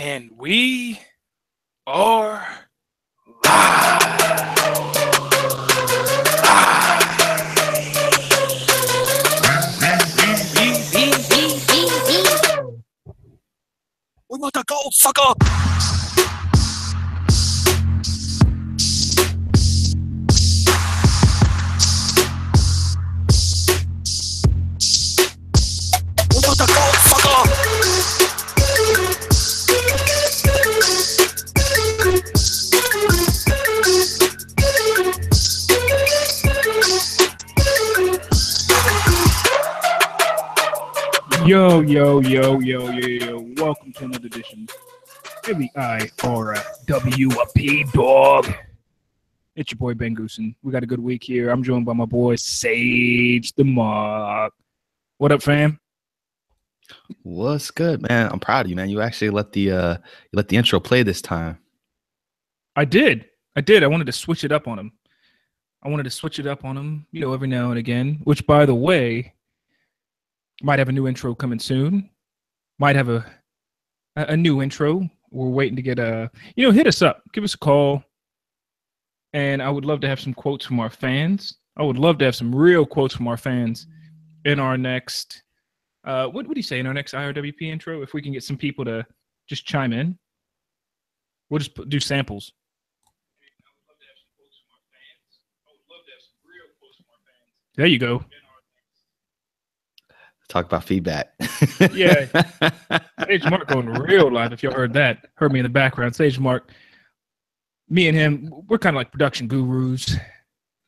And we are live. We want to go, sucker. We want to go, sucker. Yo. Welcome to another edition of the IRWP, dog. It's your boy, Ben Goosen. We got a good week here. I'm joined by my boy, Sage the Mark. What up, fam? What's good, man? I'm proud of you, man. You actually let the intro play this time. I did. I wanted to switch it up on him. Every now and again, which, by the way, might have a new intro coming soon. Might have a new intro. We're waiting to get hit us up. Give us a call. And I would love to have some quotes from our fans. I would love to have some real quotes from our fans in our next, what do you say, in our next IRWP intro? If we can get some people to just chime in. We'll just do samples. There you go. Talk about feedback. Yeah. Sage Mark going real live. If y'all heard that, heard me in the background. Sage Mark, me and him, we're kind of like production gurus.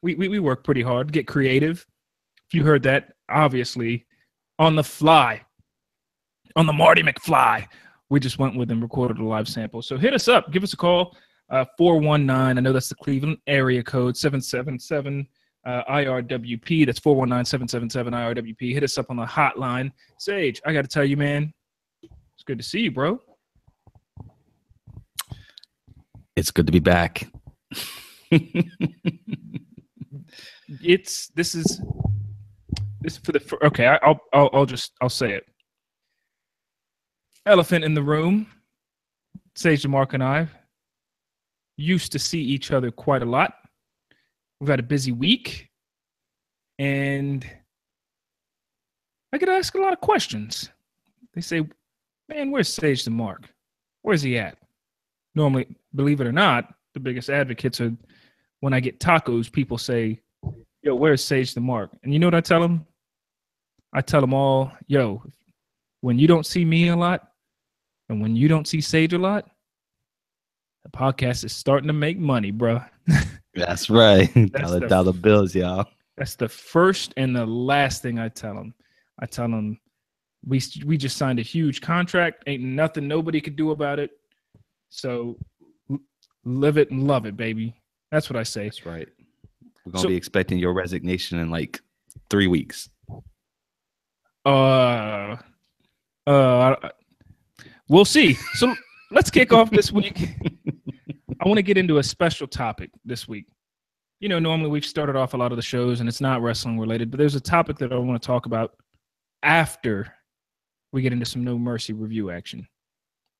We work pretty hard, get creative. If you heard that, obviously, on the fly, on the Marty McFly, we just went with and recorded a live sample. So hit us up. Give us a call. 419, I know that's the Cleveland area code, 777 IRWP. That's 419-777-IRWP. Hit us up on the hotline. Sage, I got to tell you, man, it's good to see you, bro. It's good to be back. I'll say it. Elephant in the room. Sage DeMark and I used to see each other quite a lot. We've had a busy week, and I get asked a lot of questions. They say, man, where's Sage the Mark? Where's he at? Normally, believe it or not, the biggest advocates are when I get tacos, people say, yo, where's Sage the Mark? And you know what I tell them? I tell them all, yo, when you don't see me a lot and when you don't see Sage a lot, the podcast is starting to make money, bro. That's right. Dollar bills, y'all. That's the first and the last thing I tell them. I tell them we just signed a huge contract. Ain't nothing nobody could do about it. So live it and love it, baby. That's what I say. That's right. We're going to be expecting your resignation in like 3 weeks. We'll see. So let's kick off this week. I want to get into a special topic this week. You know, normally we've started off a lot of the shows and it's not wrestling related, but there's a topic that I want to talk about after we get into some No Mercy review action.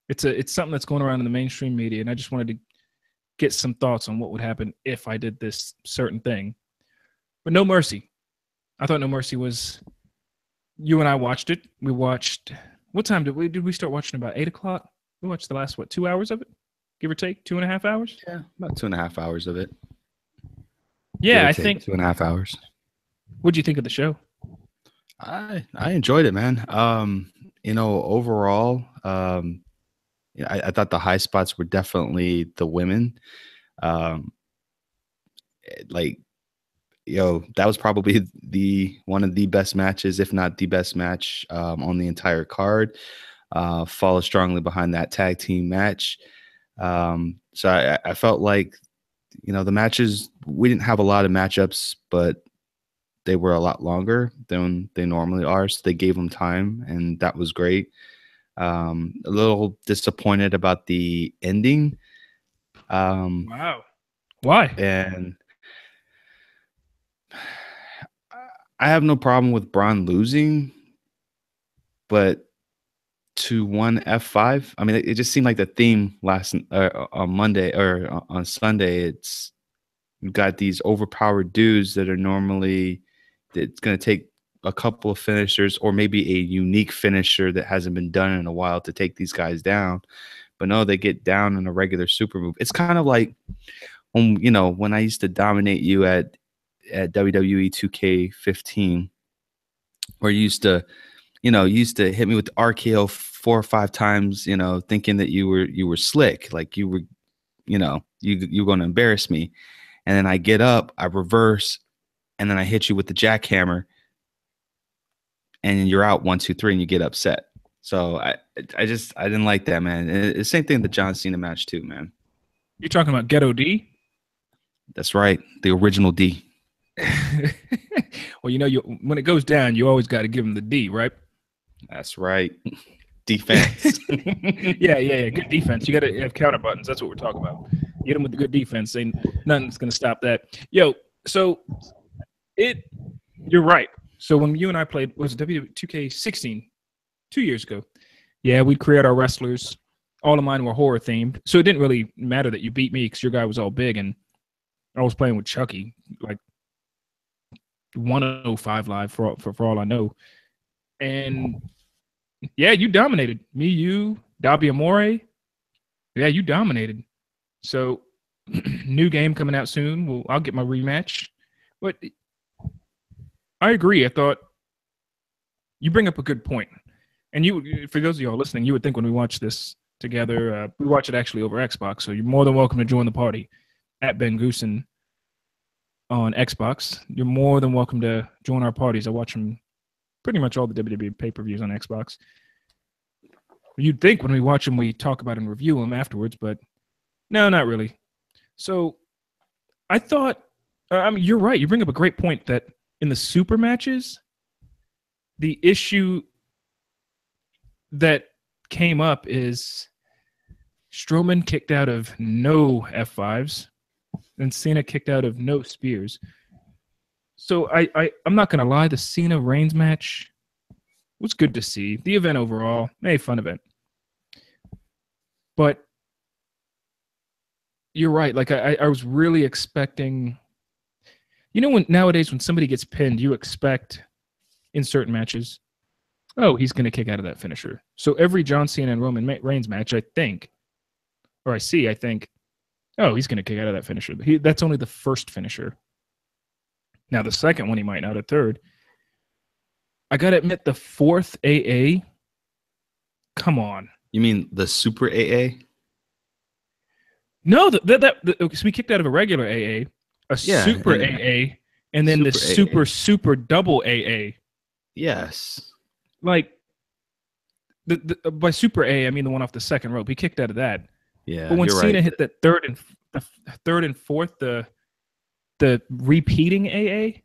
It's something that's going around in the mainstream media, and I just wanted to get some thoughts on what would happen if I did this certain thing. But No Mercy. I thought No Mercy was, you and I watched it. We watched, what time did we start watching? About 8 o'clock? We watched the last, 2 hours of it? Give or take 2.5 hours? Yeah, about 2.5 hours of it. Yeah, I think 2.5 hours. What'd you think of the show? I enjoyed it, man. Overall, I thought the high spots were definitely the women. That was probably one of the best matches, if not the best match, on the entire card. Follow strongly behind that tag team match. So I felt like, the matches, we didn't have a lot of matchups, but they were a lot longer than they normally are. So they gave them time, and that was great. A little disappointed about the ending. Wow. Why? And I have no problem with Braun losing, but to 1 F5. I mean, it just seemed like the theme last on Monday or on Sunday. It's you've got these overpowered dudes that are normally it's going to take a couple of finishers or maybe a unique finisher that hasn't been done in a while to take these guys down. But no, they get down in a regular super move. It's kind of like when I used to dominate you at WWE 2K15, where you used to hit me with the RKO 4 or 5 times, thinking that you were slick, like you were, you were going to embarrass me. And then I get up, I reverse, and then I hit you with the jackhammer, and you're out 1, 2, 3, and you get upset. So I didn't like that, man. And it's the same thing the John Cena match too, man. You're talking about Ghetto D? That's right, the original D. Well, when it goes down, you always got to give him the D, right? That's right. Defense. Yeah. Good defense. You got to have counter buttons. That's what we're talking about. Get him with the good defense. Ain't nothing's going to stop that. So you're right. So when you and I played, was it W2K16 2 years ago? Yeah, we'd create our wrestlers. All of mine were horror themed. So it didn't really matter that you beat me because your guy was all big and I was playing with Chucky, like 105 live for all I know. And yeah, you dominated. Me, you, Dabi Amore. Yeah, you dominated. So new game coming out soon. I'll get my rematch. But I agree. I thought you bring up a good point. And for those of y'all listening, you would think when we watch this together, we watch it actually over Xbox. So you're more than welcome to join the party at Ben Goosen on Xbox. You're more than welcome to join our parties. I watch them pretty much all the WWE pay-per-views on Xbox. You'd think when we watch them, we talk about and review them afterwards, but no, not really. So I thought, you're right. You bring up a great point that in the super matches, the issue that came up is Strowman kicked out of no F5s and Cena kicked out of no spears. So I'm not going to lie, the Cena-Reigns match was good to see. The event overall, fun event. But you're right. Like I was really expecting, nowadays when somebody gets pinned, you expect in certain matches, oh, he's going to kick out of that finisher. So every John Cena and Roman Reigns match, I think, oh, he's going to kick out of that finisher. That's only the first finisher. Now, the second one, he might not. A third. I got to admit, the fourth AA, come on. You mean the super AA? No, so we kicked out of a regular AA, super AA, and then the super double AA. Yes. Like, by super A, I mean the one off the second rope. He kicked out of that. Yeah, but when Cena hit that third and fourth, the repeating AA,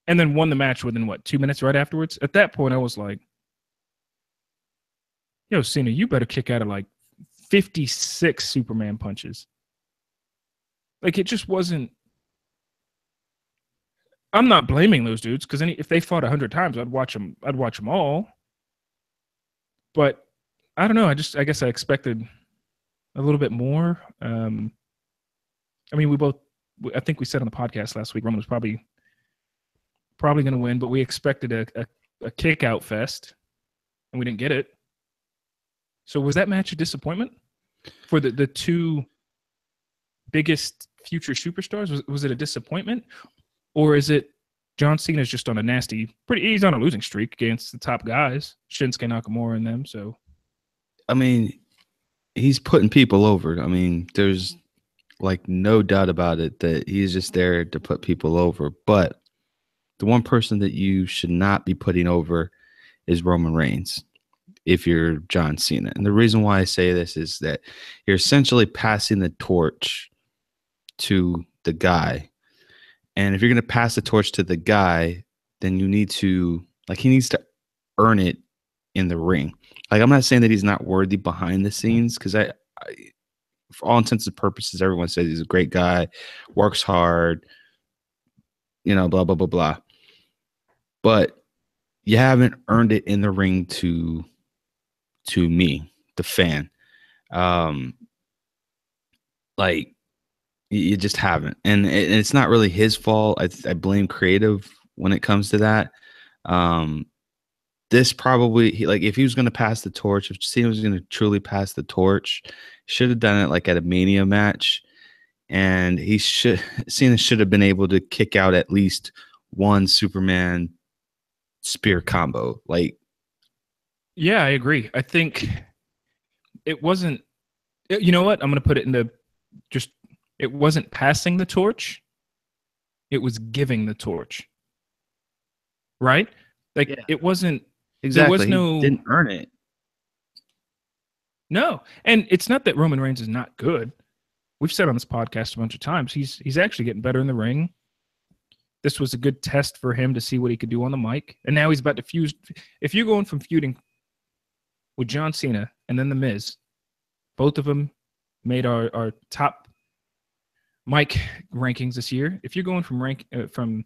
and then won the match within 2 minutes right afterwards. At that point, I was like, "Yo, Cena, you better kick out of like 56 Superman punches." Like it just wasn't. I'm not blaming those dudes because if they fought 100 times, I'd watch them all. But I don't know. I guess I expected a little bit more. I mean, I think we said on the podcast last week, Roman was probably going to win, but we expected a kick out fest, and we didn't get it. So was that match a disappointment for the two biggest future superstars? Was it a disappointment? Or is it John Cena's just on a he's on a losing streak against the top guys, Shinsuke Nakamura and them. So, I mean, he's putting people over. I mean, there's like no doubt about it that he's just there to put people over. But the one person that you should not be putting over is Roman Reigns if you're John Cena. And the reason why I say this is that you're essentially passing the torch to the guy. And if you're going to pass the torch to the guy, then he needs to earn it in the ring. Like, I'm not saying that he's not worthy behind the scenes, because I for all intents and purposes, everyone says he's a great guy, works hard, blah, blah, blah, blah. But you haven't earned it in the ring to me, the fan. Like you just haven't, and it's not really his fault. I blame creative when it comes to that. This probably like if he was going to pass the torch, if Cena was going to truly pass the torch, should have done it like at a Mania match, and Cena should have been able to kick out at least one Superman spear combo. Like, Yeah, I agree. I think it wasn't. You know what? I'm going to put it into just. It wasn't passing the torch. It was giving the torch. Right? Like it wasn't. exactly, There was no. he didn't earn it. No, and it's not that Roman Reigns is not good. We've said on this podcast a bunch of times he's actually getting better in the ring. This was a good test for him to see what he could do on the mic, and now he's about to fuse. If you're going from feuding with John Cena and then The Miz, both of them made our top mic rankings this year. If you're going from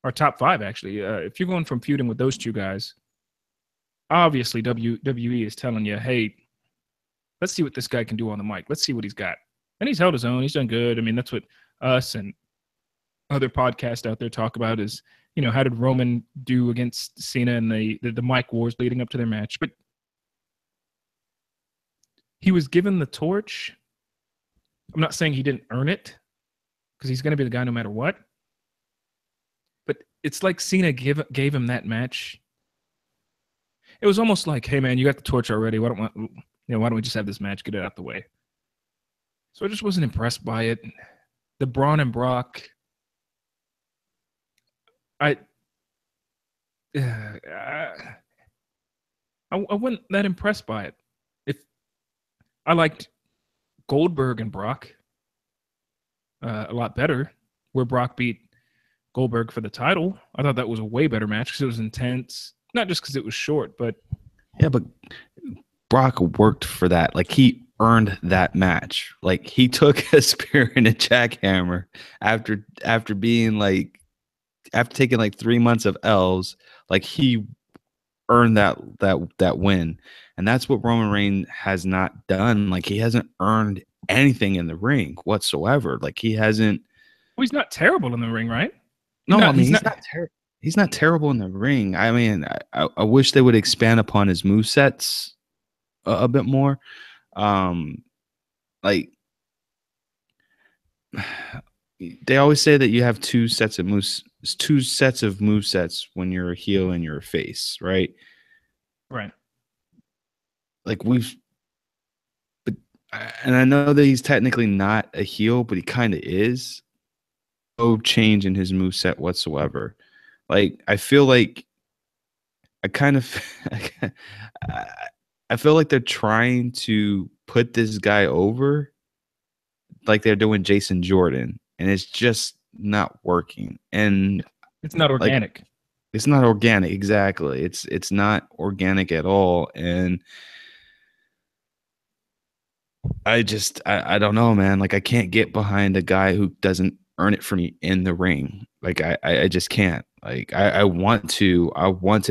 our top 5, actually, if you're going from feuding with those two guys, obviously WWE is telling you, hey, let's see what this guy can do on the mic. Let's see what he's got. And he's held his own. He's done good. I mean, that's what us and other podcasts out there talk about is, you know, how did Roman do against Cena in the mic wars leading up to their match? But he was given the torch. I'm not saying he didn't earn it because he's going to be the guy no matter what. But it's like Cena gave him that match. It was almost like, hey, man, you got the torch already. Why don't we just have this match, get it out the way? So I just wasn't impressed by it. The Braun and Brock, I wasn't that impressed by it. If I liked Goldberg and Brock a lot better, where Brock beat Goldberg for the title. I thought that was a way better match because it was intense. Not just because it was short, but yeah, but Brock worked for that. Like he earned that match. Like he took a spear and a jackhammer after being like after taking like 3 months of L's. Like he earned that win, and that's what Roman Reigns has not done. Like he hasn't earned anything in the ring whatsoever. Like he hasn't. Well, he's not terrible in the ring, right? He's not terrible. He's not terrible in the ring. I mean, I wish they would expand upon his movesets a bit more. Like they always say that you have two sets of movesets when you're a heel and you're a face, right? Right. Like and I know that he's technically not a heel, but he kind of is. No change in his moveset whatsoever. Like I feel like I feel like they're trying to put this guy over like they're doing Jason Jordan, and it's just not working. And it's not organic. Like, it's not organic, exactly. It's not organic at all. And I don't know, man. Like I can't get behind a guy who doesn't earn it for me in the ring. Like I just can't. Like I want to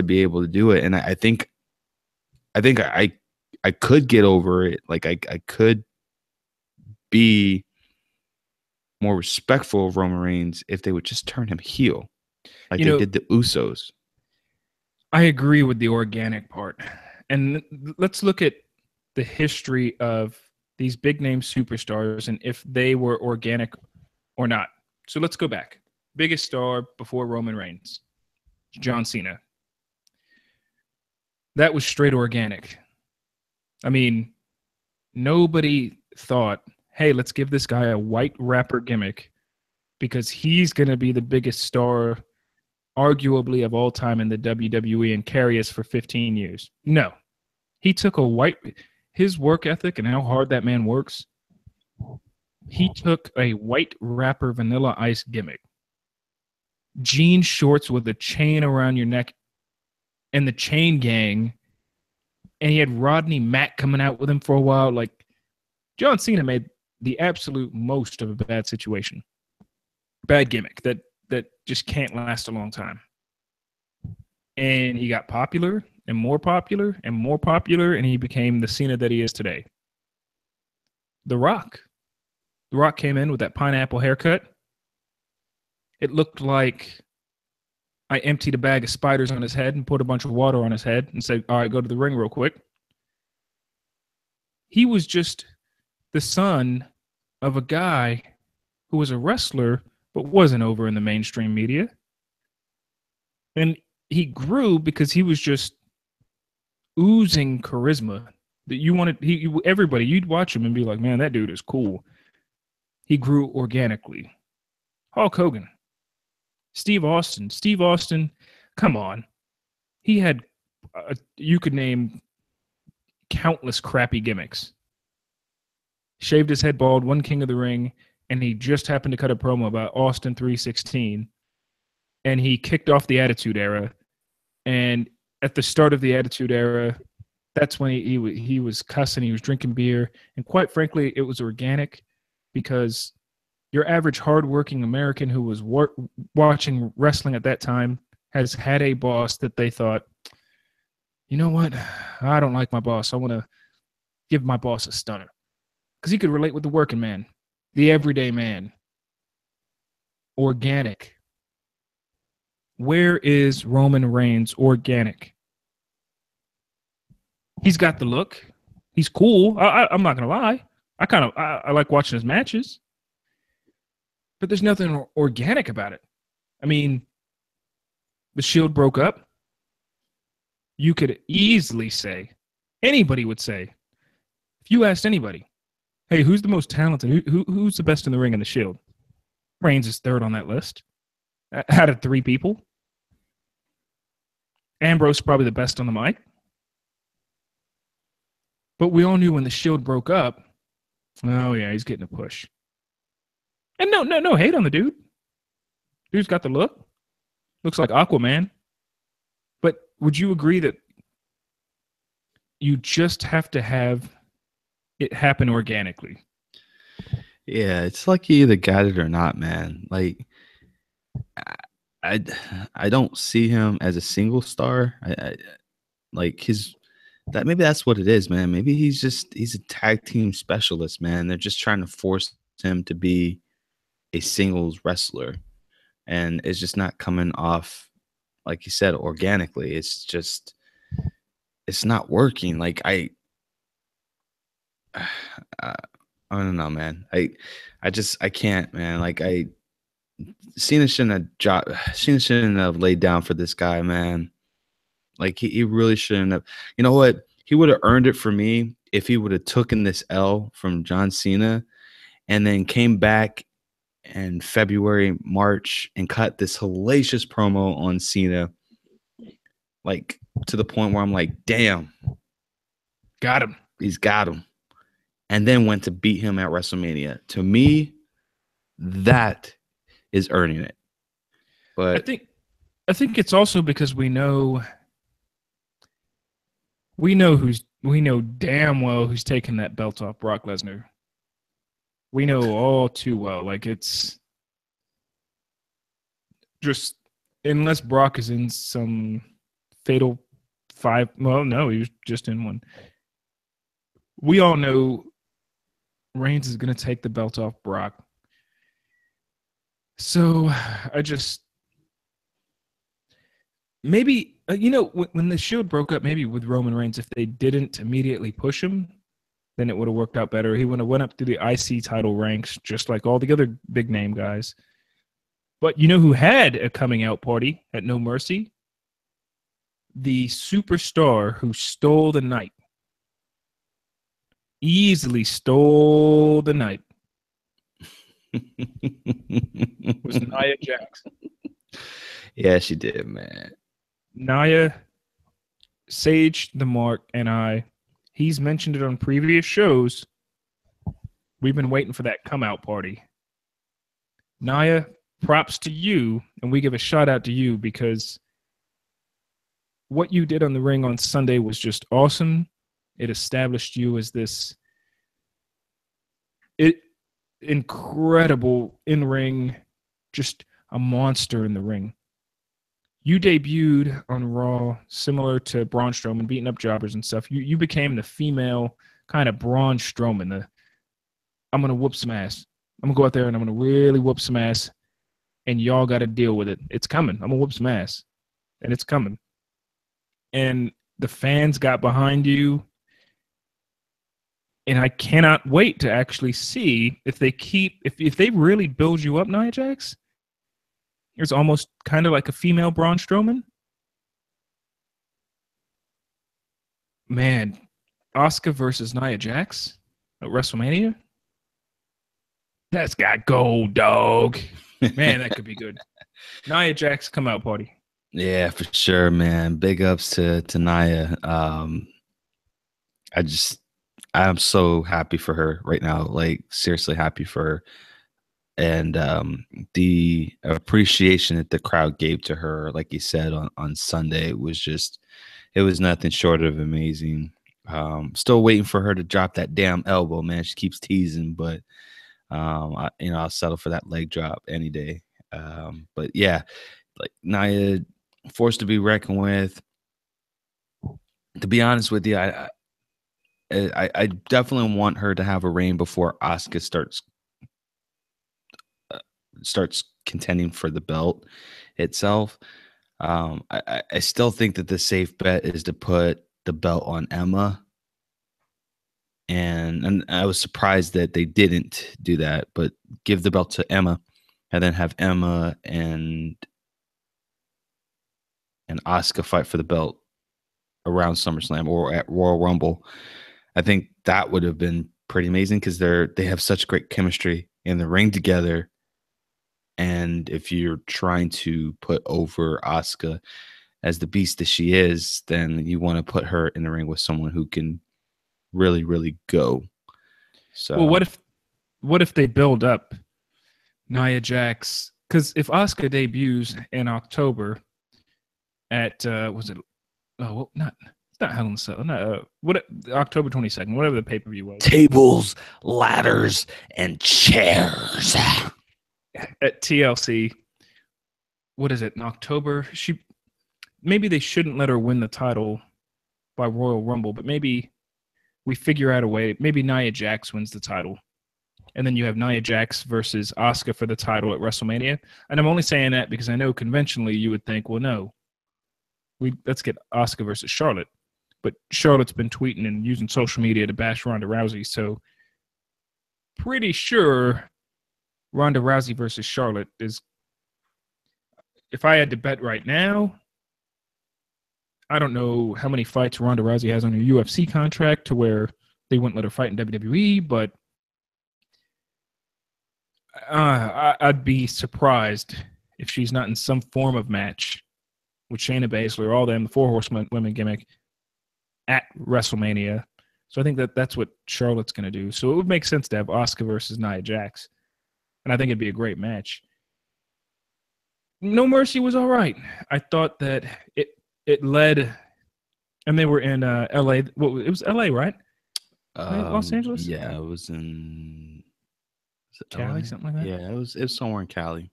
be able to do it. And I think I could get over it. Like I could be more respectful of Roman Reigns if they would just turn him heel. Like they did the Usos. I agree with the organic part. And let's look at the history of these big name superstars and if they were organic or not. So let's go back. Biggest star before Roman Reigns, John Cena. That was straight organic. I mean, nobody thought, hey, let's give this guy a white rapper gimmick because he's going to be the biggest star, arguably, of all time in the WWE and carry us for 15 years. No. He took his work ethic and how hard that man works, he took a white rapper Vanilla Ice gimmick. Jean shorts with a chain around your neck and the chain gang, and he had Rodney Mack coming out with him for a while. Like, John Cena made the absolute most of a bad situation. Bad gimmick that just can't last a long time. And he got popular and more popular and more popular, and he became the Cena that he is today. The Rock. The Rock came in with that pineapple haircut. It looked like I emptied a bag of spiders on his head and put a bunch of water on his head and said, all right, go to the ring real quick. He was just the son of a guy who was a wrestler but wasn't over in the mainstream media. And he grew because he was just oozing charisma that you wanted. Everybody, you'd watch him and be like, man, that dude is cool. He grew organically. Hulk Hogan. Steve Austin, come on. He had, you could name countless crappy gimmicks. Shaved his head bald, won King of the Ring, and he just happened to cut a promo about Austin 316. And he kicked off the Attitude Era. And at the start of the Attitude Era, that's when he was cussing, he was drinking beer. And quite frankly, it was organic because your average hardworking American who was watching wrestling at that time has had a boss that they thought, you know what? I don't like my boss. I want to give my boss a stunner. Because he could relate with the working man, the everyday man. Organic. Where is Roman Reigns organic? He's got the look. He's cool. I'm not going to lie. I like watching his matches. But there's nothing organic about it. I mean, the Shield broke up. You could easily say, anybody would say, if you asked anybody, hey, who's the most talented? Who's the best in the ring in the Shield? Reigns is third on that list. Out of 3 people. Ambrose probably the best on the mic. But we all knew when the Shield broke up, oh yeah, he's getting a push. And no hate on the dude. Dude's got the look. Looks like Aquaman. But would you agree that you just have to have it happen organically? Yeah, it's like you either got it or not, man. Like, I don't see him as a single star. I like his that maybe that's what it is, man. Maybe he's a tag team specialist, man. They're just trying to force him to be a singles wrestler, and it's just not coming off, like you said, organically. It's not working. Like I don't know, man. I can't, man. Like Cena shouldn't have laid down for this guy, man. Like he really shouldn't have. You know what? He would have earned it for me if he would have taken this L from John Cena and then came back in February, March, and cut this hellacious promo on Cena, like to the point where I'm like, damn, Got him. He's got him. And then went to beat him at WrestleMania. To me, that is earning it. But I think it's also because we know damn well who's taking that belt off Brock Lesnar. We know all too well. Like, it's just, unless Brock is in some fatal 5. Well, no, he was just in one. We all know Reigns is going to take the belt off Brock. So maybe, when the Shield broke up, maybe with Roman Reigns, if they didn't immediately push him, then it would have worked out better. He would have went up through the IC title ranks, just like all the other big name guys. But you know who had a coming out party at No Mercy? The superstar who stole the night. Easily stole the night. Was Nia Jax. Yeah, she did, man. Nia, Sage, the Mark, and I. He's mentioned it on previous shows. We've been waiting for that come out party. Nia, props to you, and we give a shout out to you because what you did on the ring on Sunday was just awesome. It established you as this incredible in-ring, just a monster in the ring. You debuted on Raw similar to Braun Strowman, beating up jobbers and stuff. You became the female kind of Braun Strowman. I'm gonna whoop some ass. I'm gonna go out there and I'm gonna really whoop some ass, and y'all got to deal with it. It's coming. I'm gonna whoop some ass, and it's coming. And the fans got behind you, and I cannot wait to actually see if they really build you up, Nia Jax. It's almost kind of like a female Braun Strowman. Man, Asuka versus Nia Jax at WrestleMania. That's got gold, dog. Man, that could be good. Nia Jax, come out party. Yeah, for sure, man. Big ups to Nia. I'm so happy for her right now. Like, seriously happy for her. And the appreciation that the crowd gave to her, like you said on Sunday, it was nothing short of amazing. Still waiting for her to drop that damn elbow, man. She keeps teasing, but I'll settle for that leg drop any day. But yeah, like Nia, forced to be reckoned with. To be honest with you, I definitely want her to have a reign before Asuka starts contending for the belt itself. I still think that the safe bet is to put the belt on Emma. And I was surprised that they didn't do that, but give the belt to Emma and then have Emma and Asuka fight for the belt around SummerSlam or at Royal Rumble. I think that would have been pretty amazing because they have such great chemistry in the ring together. And if you're trying to put over Asuka as the beast that she is, then you want to put her in the ring with someone who can really, really go. So, well, what if they build up Nia Jax? Because if Asuka debuts in October at was it? Oh, well, it's not Hell in a Cell. October 22nd, whatever the pay-per-view was. Tables, ladders, and chairs at TLC. What is it in October? Maybe they shouldn't let her win the title by Royal Rumble, but maybe we figure out a way. Maybe Nia Jax wins the title, and then you have Nia Jax versus Asuka for the title at WrestleMania. And I'm only saying that because I know conventionally you would think, well, no, let's get Asuka versus Charlotte. But Charlotte's been tweeting and using social media to bash Ronda Rousey, so pretty sure Ronda Rousey versus Charlotte is. If I had to bet right now, I don't know how many fights Ronda Rousey has on her UFC contract to where they wouldn't let her fight in WWE, but I'd be surprised if she's not in some form of match with Shayna Baszler, all them, the Four Horsewomen gimmick at WrestleMania. So I think that's what Charlotte's going to do. So it would make sense to have Asuka versus Nia Jax, and I think it'd be a great match. No Mercy was all right. I thought that it led, and they were in L.A. Well, it was L.A., right? Los Angeles? Yeah, it was in Cali, something like that? Yeah, it was somewhere in Cali.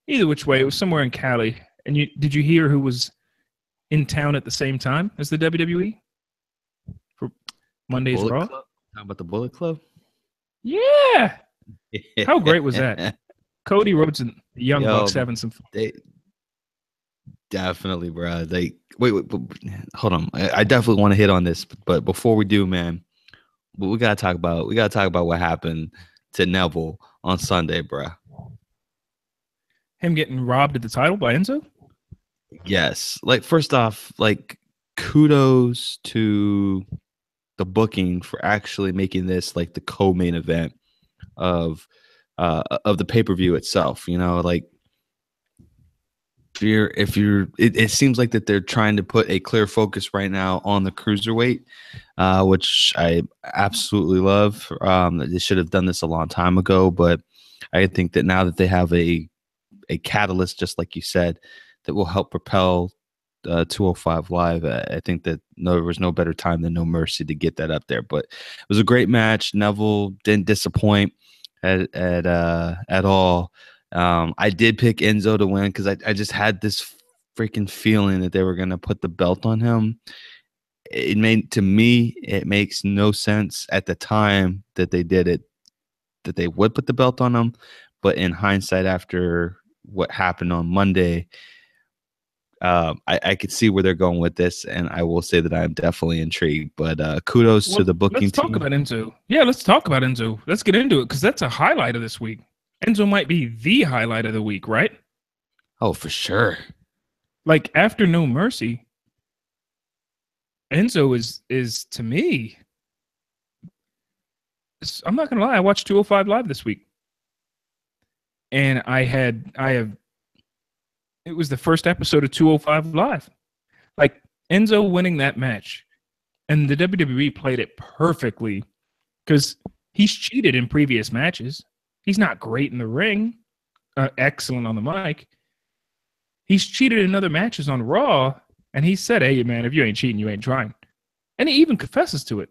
Either which way, it was somewhere in Cali. And did you hear who was in town at the same time as the WWE for Monday's Raw? Talking about the Bullet Club? Yeah. How great was that? Cody Rhodes and the Young Bucks having some fun. Definitely, bro. Wait, hold on. I definitely want to hit on this, but before we do, man, we gotta talk about what happened to Neville on Sunday, bro. Him getting robbed of the title by Enzo? Yes. Like, first off, like, kudos to the booking for actually making this like the co-main event of the pay-per-view itself. You know, like, it seems like that they're trying to put a clear focus right now on the cruiserweight, which I absolutely love. They should have done this a long time ago, but I think that now that they have a catalyst, just like you said, that will help propel 205 Live, I think that there was no better time than No Mercy to get that up there. But it was a great match. Neville didn't disappoint at all. I did pick Enzo to win because I just had this freaking feeling that they were going to put the belt on him. It makes no sense at the time that they did it, that they would put the belt on him. But in hindsight, after what happened on Monday, I could see where they're going with this, and I will say that I'm definitely intrigued. But kudos to the booking team. Let's talk about Enzo. Yeah, let's talk about Enzo. Let's get into it because that's a highlight of this week. Enzo might be the highlight of the week, right? Oh, for sure. Like after No Mercy, Enzo is to me. I'm not gonna lie. I watched 205 Live this week, and it was the first episode of 205 Live. Like Enzo winning that match, and the WWE played it perfectly because he's cheated in previous matches. He's not great in the ring, excellent on the mic. He's cheated in other matches on Raw, and he said, "Hey, man, if you ain't cheating, you ain't trying." And he even confesses to it.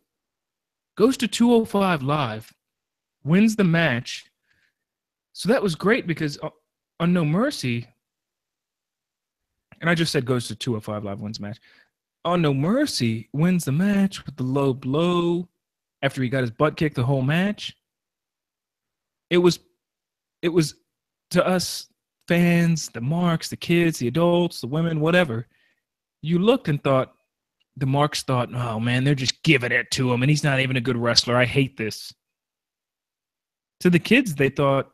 Goes to 205 Live, wins the match. So that was great because on No Mercy, and I just said goes to 205 Live, wins the match. On No Mercy, wins the match with the low blow after he got his butt kicked the whole match. It was to us fans, the marks, the kids, the adults, the women, whatever. You looked and thought, the marks thought, oh man, they're just giving it to him and he's not even a good wrestler. I hate this. To the kids, they thought,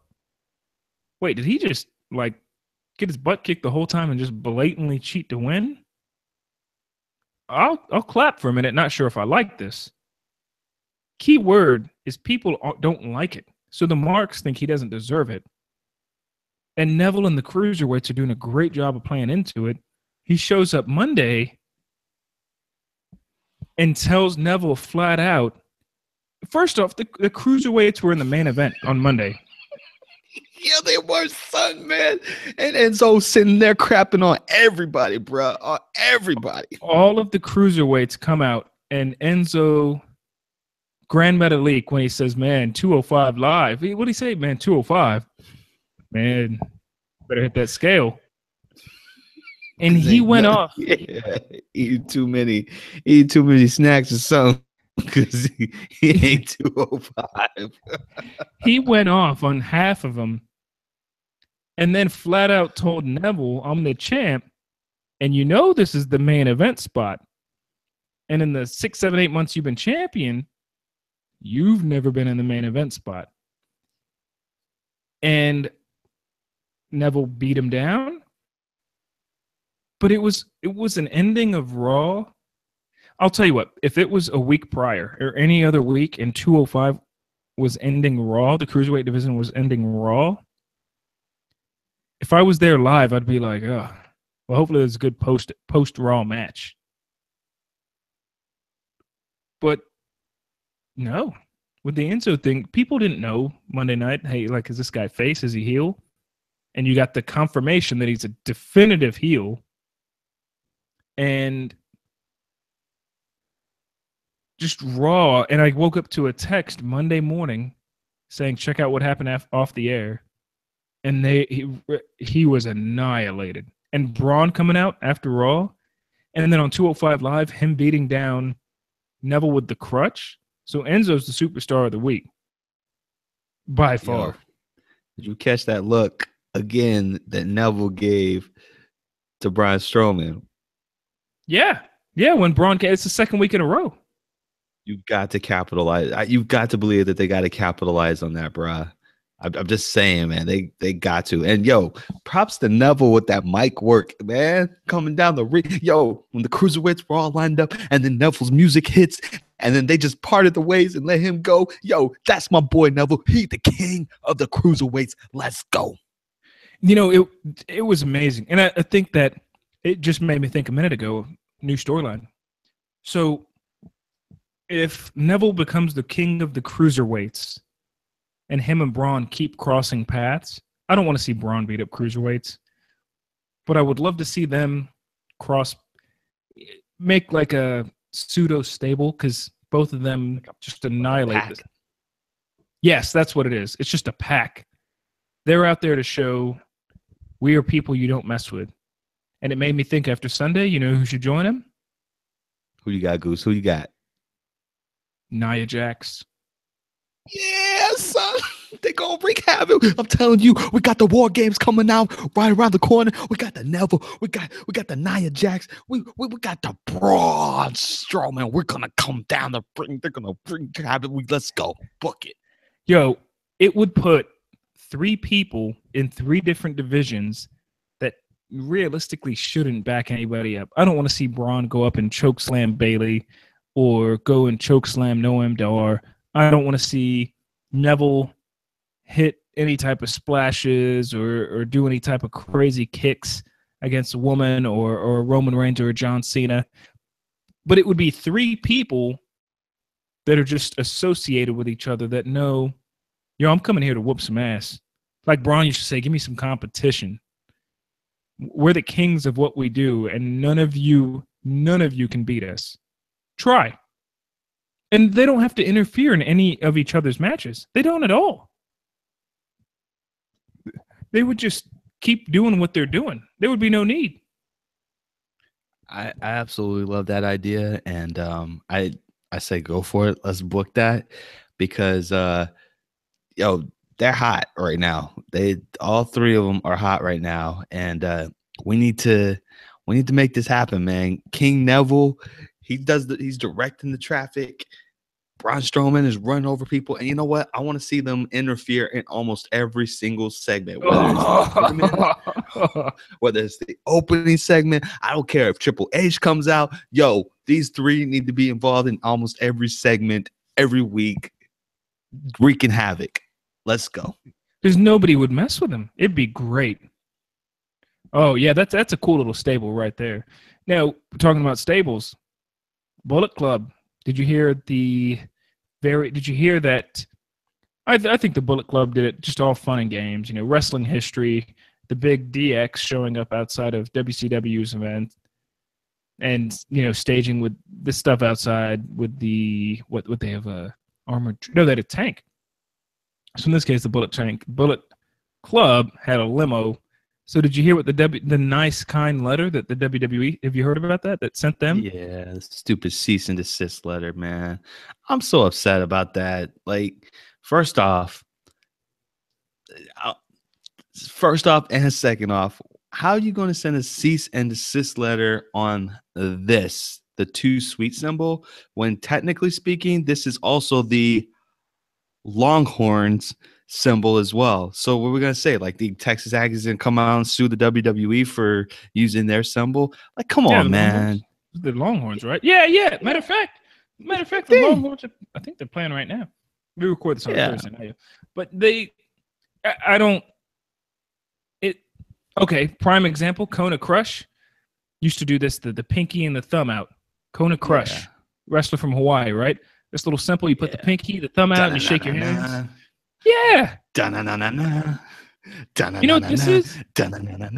wait, did he just like get his butt kicked the whole time and just blatantly cheat to win? I'll clap for a minute. Not sure if I like this. Key word is people don't like it. So the marks think he doesn't deserve it. And Neville and the Cruiserweights are doing a great job of playing into it. He shows up Monday and tells Neville flat out, first off, the Cruiserweights were in the main event on Monday. Yeah, they were, son, man. And Enzo sitting there crapping on everybody, bro. On everybody. All of the Cruiserweights come out, and Enzo, Grand Metalik, when he says, man, 205 Live. What did he say, man, 205? Man, better hit that scale. And he went off. Yeah, eating too many snacks or something because he ain't 205. He went off on half of them and then flat out told Neville, I'm the champ, and you know this is the main event spot. And in the 6, 7, 8 months you've been champion, you've never been in the main event spot. And Neville beat him down. But it was an ending of Raw. I'll tell you what, if it was a week prior or any other week and 205 was ending Raw, the Cruiserweight division was ending Raw, if I was there live, I'd be like, oh, well, hopefully there's a good post-Raw match. But no, with the Enzo thing, people didn't know Monday night, hey, like, is this guy face? Is he heel? And you got the confirmation that he's a definitive heel. And just Raw. And I woke up to a text Monday morning saying, check out what happened off the air. And he was annihilated. And Braun coming out after Raw. And then on 205 Live, him beating down Neville with the crutch. So Enzo's the superstar of the week. By far. Yo, did you catch that look again that Neville gave to Braun Strowman? Yeah. Yeah, when Braun came, it's the second week in a row. You've got to capitalize. You've got to believe that they got to capitalize on that, bruh. I'm just saying, man, they got to. And yo, props to Neville with that mic work, man. Coming down the ring. Yo, when the Cruiserweights were all lined up and then Neville's music hits and then they just parted the ways and let him go. Yo, that's my boy Neville. He the king of the Cruiserweights. Let's go. You know, it was amazing. And I think that it just made me think a minute ago, new storyline. So if Neville becomes the king of the Cruiserweights and him and Braun keep crossing paths, I don't want to see Braun beat up Cruiserweights, but I would love to see them make like a pseudo stable because both of them just annihilate this. Yes, that's what it is. It's just a pack. They're out there to show we are people you don't mess with. And it made me think after Sunday, you know who should join him? Who you got, Goose? Who you got? Nia Jax. Yeah, son. They gonna wreak havoc. I'm telling you, we got the War Games coming out right around the corner. We got the Neville. We got the Nia Jax. We got the Braun Strowman. We're gonna come down the ring. They're gonna wreak havoc. Let's go. Book it. Yo, it would put 3 people in 3 different divisions that realistically shouldn't back anybody up. I don't want to see Braun go up and chokeslam Bailey or go and chokeslam Noam Dar. I don't want to see Neville hit any type of splashes or do any type of crazy kicks against a woman or Roman Reigns or John Cena. But it would be 3 people that are just associated with each other that know, yo, I'm coming here to whoop some ass. Like Braun used to say, give me some competition. We're the kings of what we do, and none of you can beat us. Try. And they don't have to interfere in any of each other's matches. They don't at all. They would just keep doing what they're doing. There would be no need. I absolutely love that idea, and I say go for it. Let's book that because yo, they're hot right now. All 3 of them are hot right now, and we need to make this happen, man. King Neville, he's directing the traffic. Braun Strowman is running over people, and you know what? I want to see them interfere in almost every single segment, whether it's the opening segment. I don't care if Triple H comes out. Yo, these 3 need to be involved in almost every segment every week, wreaking havoc. Let's go. Because nobody would mess with him. It'd be great. Oh yeah, that's a cool little stable right there. Now, talking about stables, Bullet Club. Did you hear that? I think the Bullet Club did it just all fun and games. You know, wrestling history, the big DX showing up outside of WCW's event, and you know, staging with this stuff outside with the what they have armored. No, they had a tank. So in this case, the Bullet Club had a limo. So did you hear what the nice kind letter that the WWE, have you heard about that sent them? Yeah, stupid cease and desist letter, man. I'm so upset about that. Like, first off and second off, how are you going to send a cease and desist letter on the 2 sweet symbol when technically speaking, this is also the Longhorns symbol as well? So what we're gonna say, like the Texas Aggies gonna come out and sue the WWE for using their symbol? Like, come on, man. The Longhorns, right? Yeah. Matter of fact, the Longhorns, I think they're playing right now. We record this on Thursday night, but I don't. Okay, prime example, Kona Crush used to do this, the pinky and the thumb out. Kona Crush, wrestler from Hawaii, right? This little simple, you put the pinky, the thumb out, and you shake your hands. Yeah. You know what this is? Burn it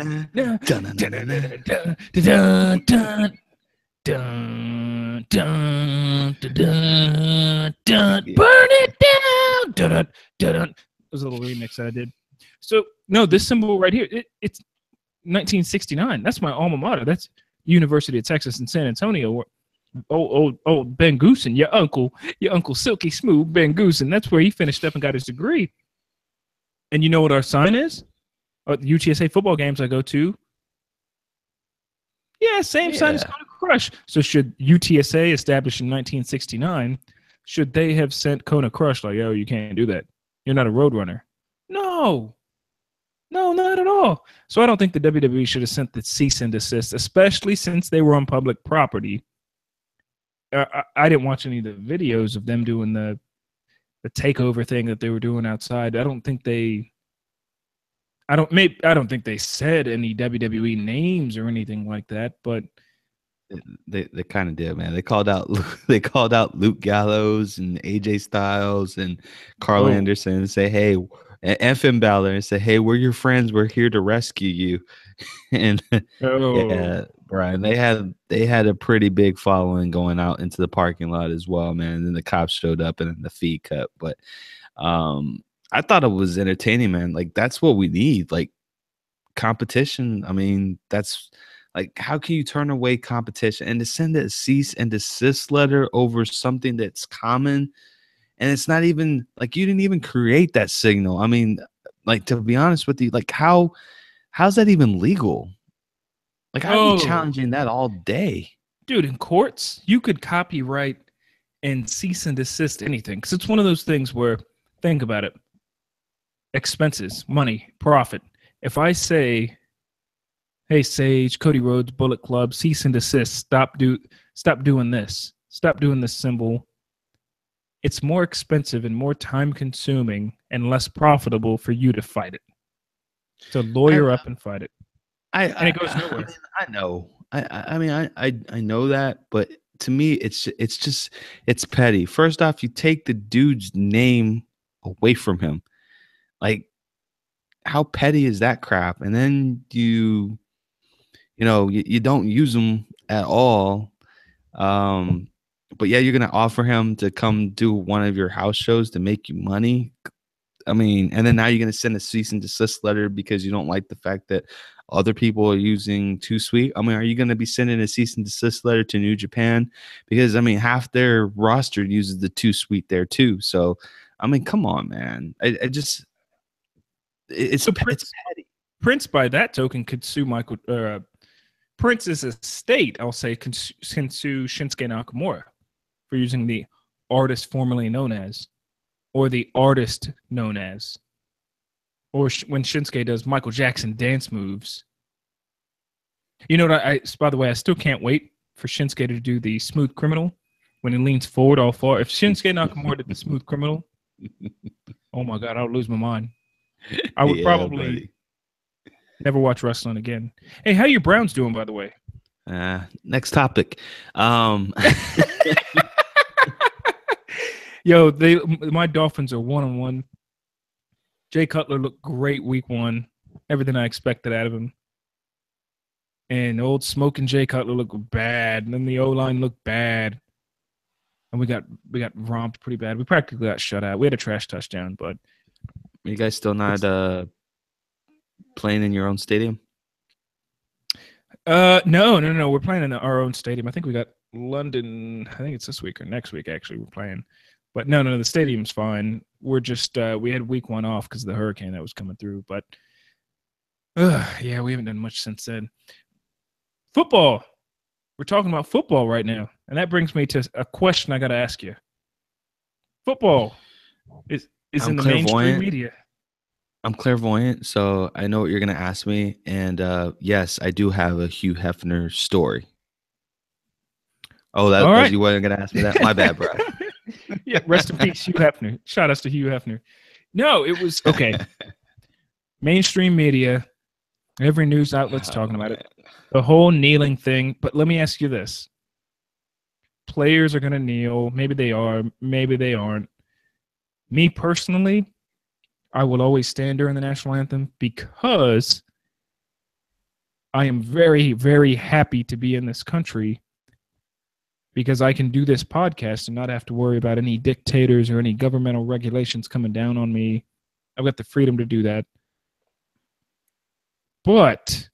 down. It was a little remix that I did. So no, this symbol right here, it's 1969. That's my alma mater. That's University of Texas in San Antonio. Old Ben Goosen, your uncle Silky Smooth Ben Goosen. That's where he finished up and got his degree. And you know what our sign is? The UTSA football games I go to. Yeah, same sign as Kona Crush. So should UTSA, established in 1969, should they have sent Kona Crush like, yo, you can't do that. You're not a road runner. No, not at all. So I don't think the WWE should have sent the cease and desist, especially since they were on public property. I didn't watch any of the videos of them doing the takeover thing that they were doing outside. I don't think they said any WWE names or anything like that, but they kind of did, man. They called out Luke Gallows and AJ Styles and Carl Anderson and say, hey, and Finn Balor, and say, hey, we're your friends. We're here to rescue you. And yeah, Brian, they had a pretty big following going out into the parking lot as well, man. And then the cops showed up and then the fee cut. But I thought it was entertaining, man. Like, that's what we need. Like, competition. I mean, that's Like, how can you turn away competition and to send a cease and desist letter over something that's common? And it's not even like you didn't even create that signal. I mean, like, to be honest with you, like, how's that even legal? Like, I'd be Oh, challenging that all day. dude, in courts, you could copyright and cease and desist anything because it's one of those things where, think about it, expenses, money, profit. If I say, "Hey, Sage, Cody Rhodes, Bullet Club, cease and desist. Stop doing this. Stop doing this symbol." It's more expensive and more time consuming and less profitable for you to fight it. To I lawyer up and fight it. And it goes I nowhere. mean, I know. I mean, I know that, but to me, it's just it's petty. First off, you take the dude's name away from him. Like, how petty is that crap? And then you don't use them at all. Um, but yeah, you're gonna offer him to come do one of your house shows to make you money. I mean, and then now you're gonna send a cease and desist letter because you don't like the fact that other people are using Too Sweet. I mean, are you gonna be sending a cease and desist letter to New Japan? Because I mean, half their roster uses the Too Sweet there too. So, I mean, come on, man. I just So it's Prince, by that token, could sue Michael. Prince's estate, I'll say, can sue Shinsuke Nakamura for using the artist formerly known as, or the artist known as, or when Shinsuke does Michael Jackson dance moves. You know what? By the way, I still can't wait for Shinsuke to do the Smooth Criminal when he leans forward all far. If Shinsuke Nakamura did the Smooth Criminal, oh my God, I would lose my mind. I would yeah, probably buddy. never watch wrestling again. Hey, how you Browns doing, by the way? Next topic. Yo, my Dolphins are 1-1. Jay Cutler looked great week one. Everything I expected out of him. And old smoking Jay Cutler looked bad. And then the O-line looked bad. And we got romped pretty bad. We practically got shut out. We had a trash touchdown, but Are you guys still not playing in your own stadium? no. We're playing in our own stadium. I think we got London. I think it's this week or next week. Actually, we're playing. But no. The stadium's fine. We're just we had week one off because of the hurricane that was coming through. But yeah, we haven't done much since then. Football. We're talking about football right now, and that brings me to a question I got to ask you. Football is I'm in the mainstream clairvoyant. media. I'm clairvoyant, so I know what you're gonna ask me. And yes, I do have a Hugh Hefner story. Oh, All that right. you weren't gonna ask me that? My bad, bro. Yeah, rest in peace, Hugh Hefner. Shout outs to Hugh Hefner. No, it was okay. Mainstream media, every news outlet's talking about it. The whole kneeling thing. But let me ask you this. Players are going to kneel. Maybe they are. Maybe they aren't. Me personally, I will always stand during the national anthem because I am very, very happy to be in this country because I can do this podcast and not have to worry about any dictators or any governmental regulations coming down on me. I've got the freedom to do that. But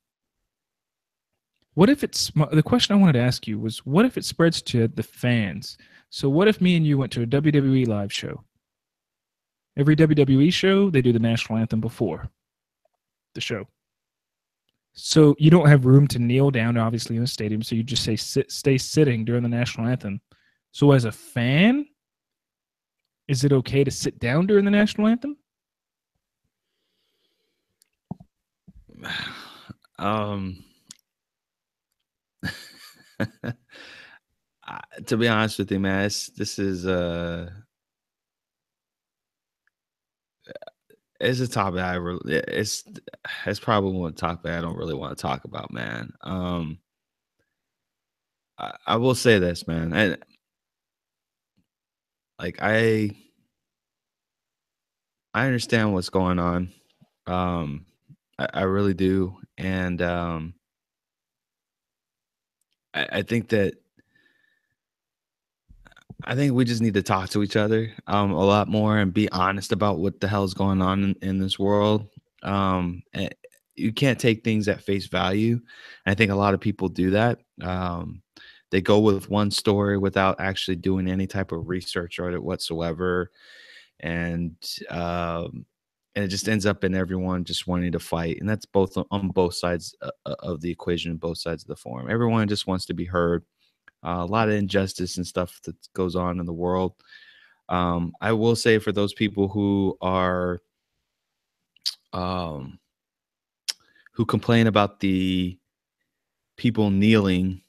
what if the question I wanted to ask you was, what if it spreads to the fans? So what if me and you went to a WWE live show? Every WWE show, they do the national anthem before the show. So you don't have room to kneel down, obviously, in the stadium. So you just stay sitting during the national anthem. So as a fan, is it okay to sit down during the national anthem? To be honest with you, man, this is it's a topic it's probably one topic I don't really want to talk about, man. I will say this, man. I understand what's going on. I really do, and I think that I think we just need to talk to each other a lot more and be honest about what the hell's going on in this world. you can't take things at face value. And I think a lot of people do that. They go with one story without actually doing any type of research on it whatsoever, and um, and it just ends up in everyone just wanting to fight, and that's both on both sides of the equation, both sides of the forum. Everyone just wants to be heard. A lot of injustice and stuff that goes on in the world. I will say for those people um, who complain about the people kneeling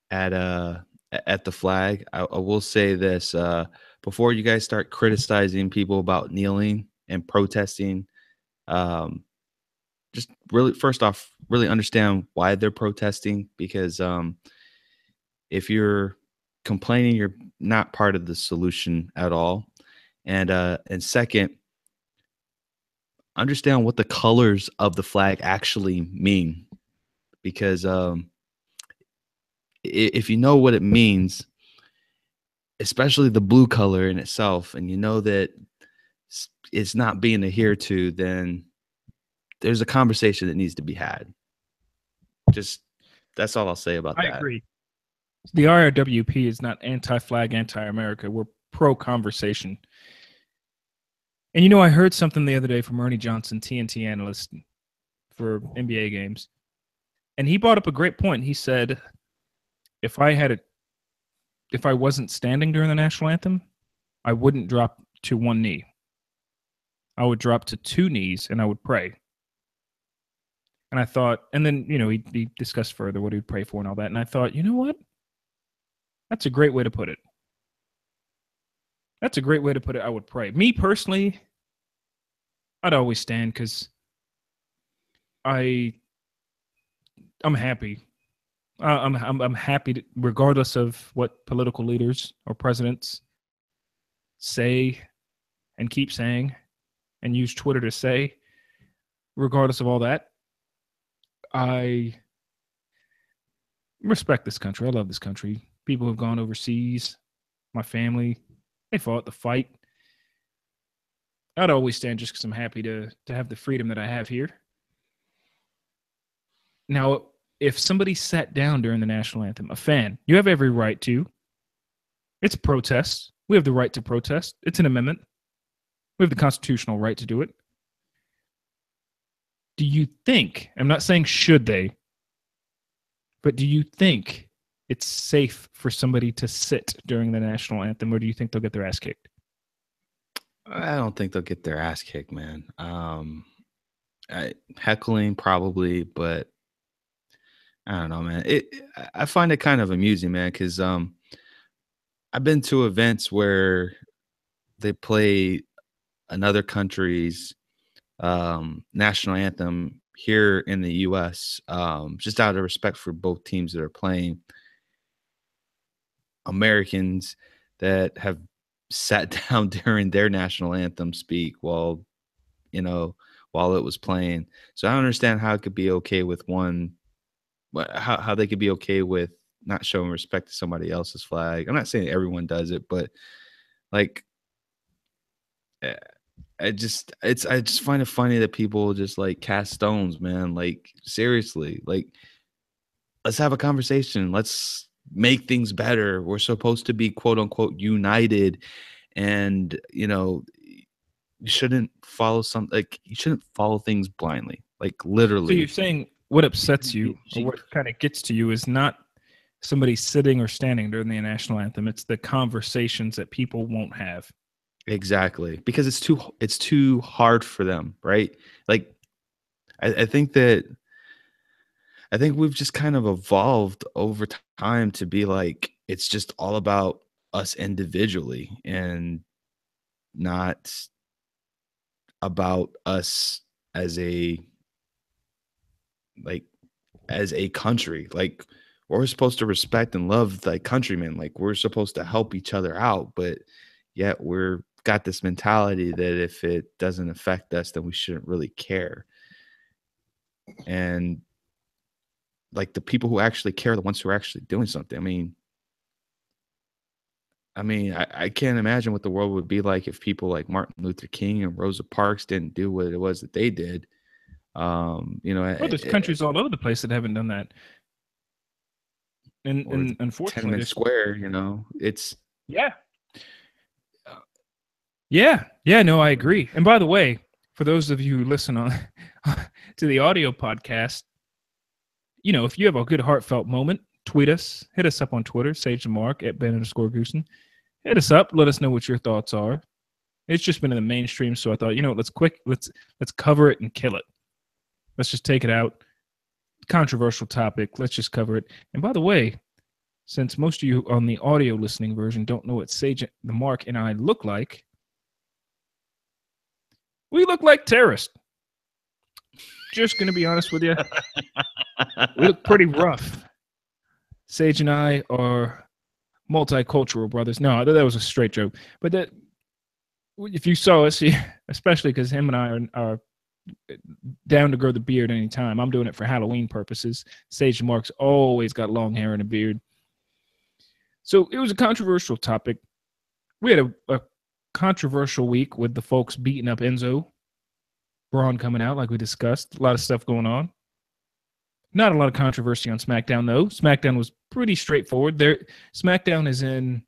at at the flag, I will say this: before you guys start criticizing people about kneeling and protesting, um, just really first off, really understand why they're protesting, because if you're complaining, you're not part of the solution at all. And second, understand what the colors of the flag actually mean, because if you know what it means, especially the blue color in itself, and you know that it's not being adhered to, then there's a conversation that needs to be had. Just that's all I'll say about I that. agree. The IRWP is not anti-flag, anti-America. We're pro-conversation. And you know, I heard something the other day from Ernie Johnson, TNT analyst for NBA games, and he brought up a great point. He said, if I wasn't standing during the national anthem, I wouldn't drop to one knee. I would drop to two knees and I would pray. And I thought, and then, you know, he discussed further what he would pray for and all that. And I thought, you know what? That's a great way to put it. That's a great way to put it. I would pray. Me personally, I'd always stand because I'm happy. I'm happy to, regardless of what political leaders or presidents say and keep saying and use Twitter to say, regardless of all that, I respect this country. I love this country. People have gone overseas. My family, they fought the fight. I'd always stand just because I'm happy to have the freedom that I have here. Now, if somebody sat down during the national anthem, a fan, you have every right to. It's a protest. We have the right to protest. It's an amendment. We have the constitutional right to do it. Do you think, I'm not saying should they, but do you think it's safe for somebody to sit during the national anthem, or do you think they'll get their ass kicked? I don't think they'll get their ass kicked, man. Heckling probably, but I don't know, man. I find it kind of amusing, man, because I've been to events where they play another country's national anthem here in the U.S. Just out of respect for both teams that are playing. Americans that have sat down during their national anthem speak while while it was playing. So I don't understand how it could be okay with one, how they could be okay with not showing respect to somebody else's flag. I'm not saying everyone does it, but like eh, I just find it funny that people just like cast stones, man. Like seriously, like let's have a conversation. Let's make things better. We're supposed to be quote unquote united, and you shouldn't follow you shouldn't follow things blindly. Like So you're literally. saying what upsets you or what kind of gets to you is not somebody sitting or standing during the national anthem. It's the conversations that people won't have. Exactly. Because it's too hard for them, right? Like I think we've just kind of evolved over time to be like it's just all about us individually and not about us as a like as a country. Like we're supposed to respect and love the countrymen. Like we're supposed to help each other out, but yet we're got this mentality that if it doesn't affect us, then we shouldn't really care. And like the people who actually care are the ones who are actually doing something. I can't imagine what the world would be like if people like Martin Luther King and Rosa Parks didn't do what it was that they did. There's countries all over the place that haven't done that. And unfortunately, Tenement Square, it's yeah. Yeah, no, I agree. And by the way, for those of you who listen on to the audio podcast, if you have a good heartfelt moment, tweet us, hit us up on Twitter, Sage and Mark at Ben_Goosen. Hit us up, let us know what your thoughts are. It's just been in the mainstream, so I thought, let's cover it and kill it. Let's just take it out. Controversial topic. Let's just cover it. And by the way, since most of you on the audio listening version don't know what Sage, the Mark, and I look like, we look like terrorists. Just going to be honest with you. We look pretty rough. Sage and I are multicultural brothers. No, that was a straight joke. But that, if you saw us, especially because him and I are down to grow the beard any time. I'm doing it for Halloween purposes. Sage and Mark's always got long hair and a beard. So it was a controversial topic. We had a controversial week with the folks beating up Enzo. Braun coming out, like we discussed. A lot of stuff going on. Not a lot of controversy on SmackDown, though. SmackDown was pretty straightforward. SmackDown is in,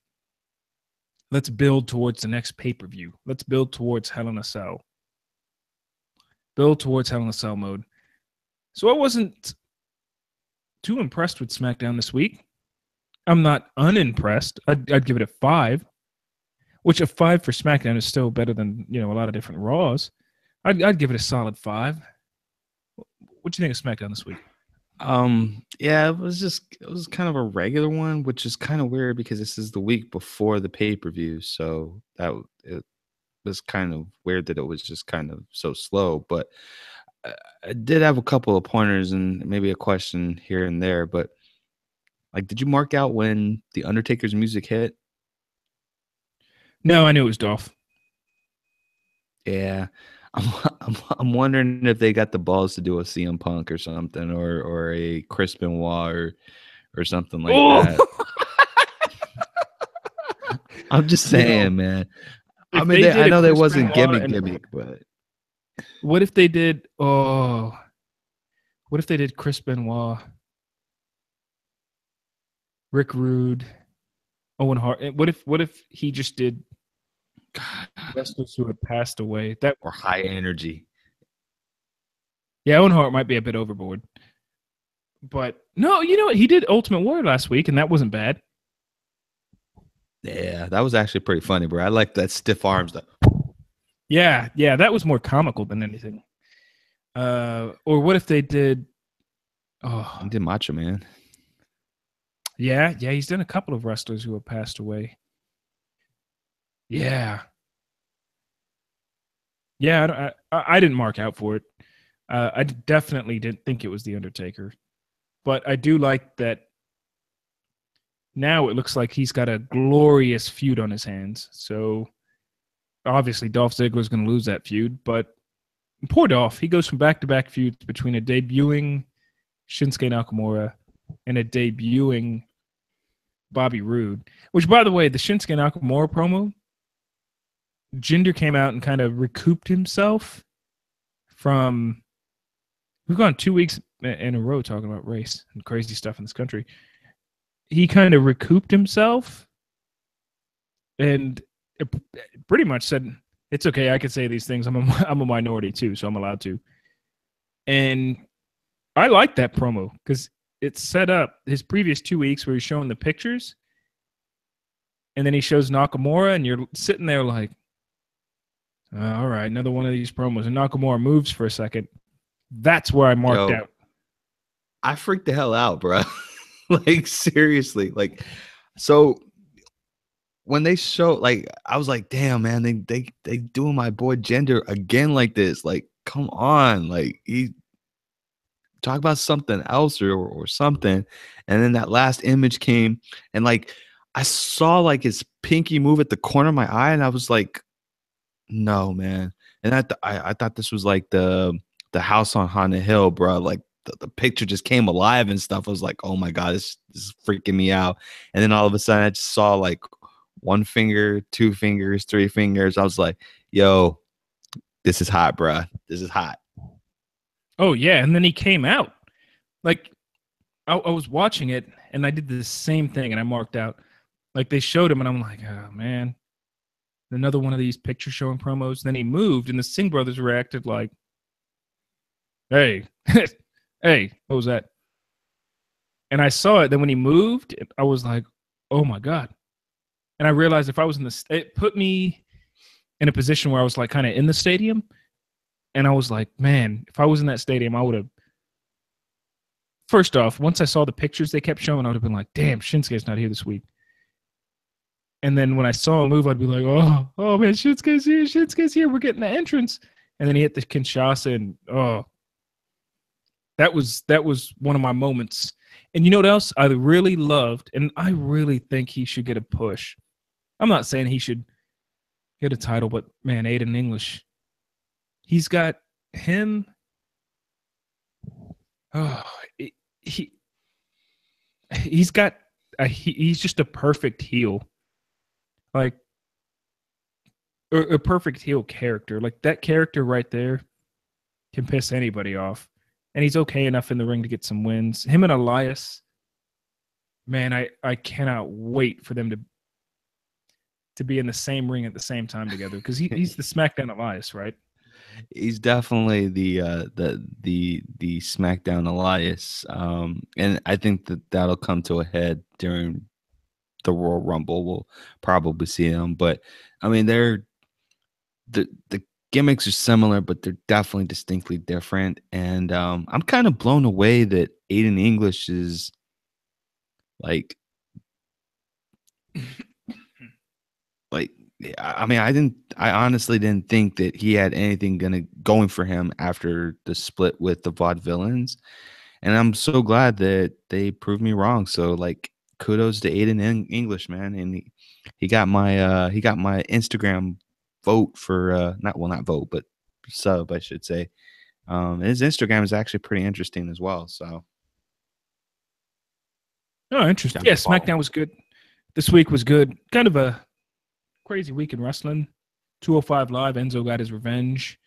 let's build towards the next pay-per-view. Let's build towards Hell in a Cell. Build towards Hell in a Cell mode. So I wasn't too impressed with SmackDown this week. I'm not unimpressed. I'd give it a 5, which a 5 for SmackDown is still better than a lot of different Raws. I'd give it a solid 5. What do you think of SmackDown this week? Yeah, it was kind of a regular one, which is kind of weird because this is the week before the pay-per-view, so it was kind of weird that it was just kind of so slow. But I did have a couple of pointers and maybe a question here and there. But did you mark out when the Undertaker's music hit? No, I knew it was Dolph. Yeah, I'm wondering if they got the balls to do a CM Punk or something, or a Chris Benoit or something like that. I'm just saying, man. I mean, I know there wasn't gimmick, but what if they did? What if they did Chris Benoit, Rick Rude, Owen Hart? What if he just did wrestlers who had passed away or high energy? Yeah, Owen Hart might be a bit overboard, but no, you know what? He did Ultimate Warrior last week, and that wasn't bad. Yeah, that was actually pretty funny, bro. I like that stiff arm stuff. Yeah, that was more comical than anything. Or what if they did? Oh, he did Macho Man. Yeah, he's done a couple of wrestlers who have passed away. Yeah, I didn't mark out for it. I definitely didn't think it was The Undertaker, but I do like that. Now it looks like he's got a glorious feud on his hands. So obviously Dolph Ziggler's going to lose that feud, but poor Dolph. He goes from back-to-back feuds between a debuting Shinsuke Nakamura and a debuting Bobby Roode, which, by the way, the Shinsuke Nakamura promo, Jinder came out and kind of recouped himself from... We've gone 2 weeks in a row talking about race and crazy stuff in this country. He kind of recouped himself and pretty much said, it's okay, I can say these things. I'm a minority too, so I'm allowed to. And I like that promo because it set up his previous 2 weeks where he's showing the pictures and then he shows Nakamura and you're sitting there like, all right, another one of these promos. And Nakamura moves for a second. That's where I marked out. I freaked the hell out, bro. Seriously, so when they show, I was like, damn, man, they doing my boy Jinder again like this. Come on, he talk about something else or something. And then that last image came and I saw his pinky move at the corner of my eye and I was like, no, man. And I thought this was the house on Haunted Hill, bro. The picture just came alive and stuff. I was like, oh my God, this is freaking me out. And then all of a sudden I just saw 1 finger, 2 fingers, 3 fingers. I was like, yo, this is hot, bro. This is hot. Oh yeah, and then he came out. Like I was watching it, and I did the same thing, and I marked out. Like they showed him, and I'm like, oh man, another one of these picture showing promos. Then he moved, and the Singh brothers reacted like, "Hey, hey, what was that?" And I saw it. Then when he moved, I was like, "Oh my god!" And I realized if I was in the, it put me in a position where I was like kind of in the stadium, and I was like, "Man, if I was in that stadium, I would have." First off, once I saw the pictures they kept showing, I would have been like, "Damn, Shinsuke's not here this week." And then when I saw him move, I'd be like, oh man, Shinsuke's here. We're getting the entrance. And then he hit the Kinshasa, and that was one of my moments. And you know what else I really loved, and I really think he should get a push. I'm not saying he should get a title, but man, Aiden English, he's got him. Oh, he he's got he's just a perfect heel, like a perfect heel character. Like that character right there can piss anybody off. And he's okay enough in the ring to get some wins. Him and Elias, man, I cannot wait for them to be in the same ring at the same time together, because he's the SmackDown Elias, right? He's definitely the SmackDown Elias, and I think that'll come to a head during the Royal Rumble. We'll probably see him, but I mean, the gimmicks are similar, but they're definitely distinctly different. And I'm kind of blown away that Aiden English is like I mean, I honestly didn't think that he had anything going for him after the split with the Vaudevillains. And I'm so glad that they proved me wrong. So like kudos to Aiden English, man. And he got my Instagram vote for not vote, but sub, I should say. His Instagram is actually pretty interesting as well. So oh, interesting. Yeah, SmackDown was good. This week was good. Kind of a crazy week in wrestling. 205 Live, Enzo got his revenge.